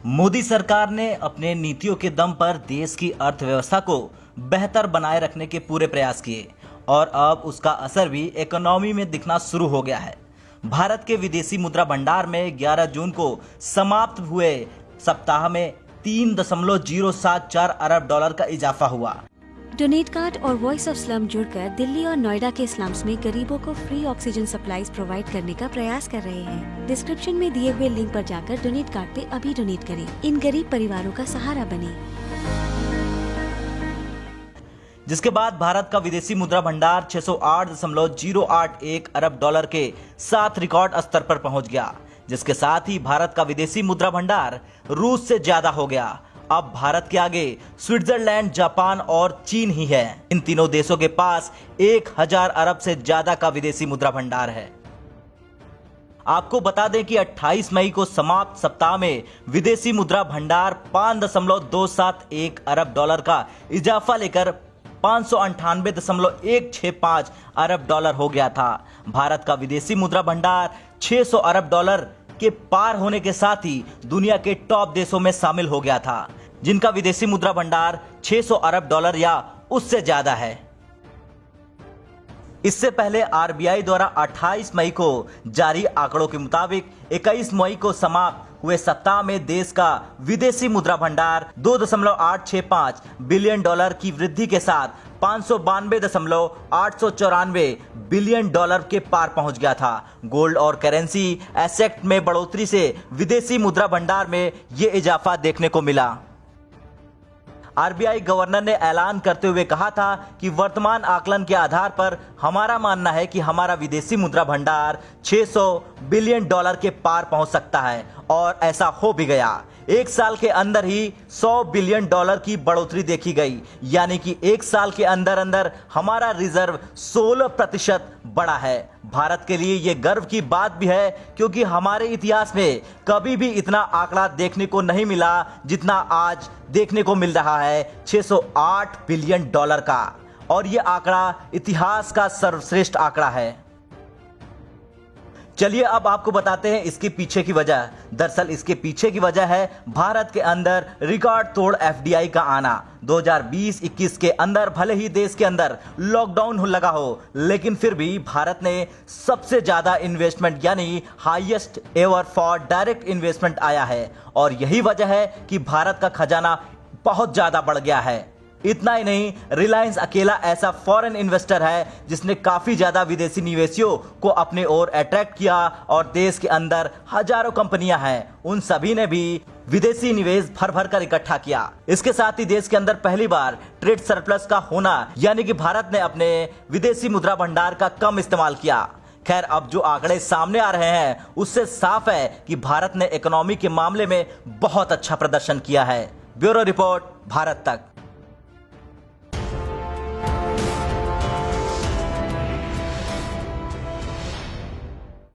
मोदी सरकार ने अपने नीतियों के दम पर देश की अर्थव्यवस्था को बेहतर बनाए रखने के पूरे प्रयास किए और अब उसका असर भी इकोनॉमी में दिखना शुरू हो गया है। भारत के विदेशी मुद्रा भंडार में 11 जून को समाप्त हुए सप्ताह में 3.074 अरब डॉलर का इजाफा हुआ। डोनेट कार्ड और वॉइस ऑफ स्लम जुड़कर दिल्ली और नोएडा के स्लम्स में गरीबों को फ्री ऑक्सीजन सप्लाईज प्रोवाइड करने का प्रयास कर रहे हैं। डिस्क्रिप्शन में दिए हुए लिंक पर जाकर डोनेट कार्ड पे अभी डोनेट करें। इन गरीब परिवारों का सहारा बने। जिसके बाद भारत का विदेशी मुद्रा भंडार 608.081 अरब डॉलर के साथ रिकॉर्ड स्तर पर पहुंच गया, जिसके साथ ही भारत का विदेशी मुद्रा भंडार रूस से ज्यादा हो गया। अब भारत के आगे स्विट्जरलैंड, जापान और चीन ही है। इन तीनों देशों के पास 1000 अरब से ज्यादा का विदेशी मुद्रा भंडार है। आपको बता दें कि 28 मई को समाप्त सप्ताह में विदेशी मुद्रा भंडार 5.271 अरब डॉलर का इजाफा लेकर 598.165 अरब डॉलर हो गया था। भारत का विदेशी मुद्रा भंडार 600 अरब डॉलर के पार होने के साथ ही दुनिया के टॉप देशों में शामिल हो गया था, जिनका विदेशी मुद्रा भंडार 600 अरब डॉलर या उससे ज्यादा है। इससे पहले आरबीआई द्वारा 28 मई को जारी आंकड़ों के मुताबिक 21 मई को समाप्त हुए सप्ताह में देश का विदेशी मुद्रा भंडार 2.865 बिलियन डॉलर की वृद्धि के साथ 592.894 बिलियन डॉलर के पार पहुंच गया था। गोल्ड और करेंसी एसेट में बढ़ोतरी से विदेशी मुद्रा भंडार में यह इजाफा देखने को मिला। आरबीआई गवर्नर ने ऐलान करते हुए कहा था कि वर्तमान आकलन के आधार पर हमारा मानना है कि हमारा विदेशी मुद्रा भंडार 600 बिलियन डॉलर के पार पहुंच सकता है, और ऐसा हो भी गया। एक साल के अंदर ही 100 बिलियन डॉलर की बढ़ोतरी देखी गई, यानी कि एक साल के अंदर अंदर हमारा रिजर्व 16% बढ़ा है। भारत के लिए यह गर्व की बात भी है, क्योंकि हमारे इतिहास में कभी भी इतना आंकड़ा देखने को नहीं मिला जितना आज देखने को मिल रहा है, 608 बिलियन डॉलर का। और यह आंकड़ा इतिहास का सर्वश्रेष्ठ आंकड़ा है। चलिए अब आपको बताते हैं इसके पीछे की वजह। दरअसल इसके पीछे की वजह है भारत के अंदर रिकॉर्ड तोड़ एफडीआई का आना। 2020-21 के अंदर भले ही देश के अंदर लॉकडाउन लगा हो, लेकिन फिर भी भारत ने सबसे ज्यादा इन्वेस्टमेंट यानी highest ever for direct investment आया है, और यही वजह है कि भारत का खजाना बहुत ज्यादा बढ़ गया है। इतना ही नहीं, रिलायंस अकेला ऐसा फॉरेन इन्वेस्टर है जिसने काफी ज्यादा विदेशी निवेशियों को अपने ओर अट्रैक्ट किया, और देश के अंदर हजारों कंपनियां हैं, उन सभी ने भी विदेशी निवेश भर भर कर इकट्ठा किया। इसके साथ ही देश के अंदर पहली बार ट्रेड सरप्लस का होना, यानी कि भारत ने अपने विदेशी मुद्रा भंडार का कम इस्तेमाल किया। खैर, अब जो आंकड़े सामने आ रहे हैं उससे साफ है कि भारत ने इकोनॉमी के मामले में बहुत अच्छा प्रदर्शन किया है। ब्यूरो रिपोर्ट, भारत तक।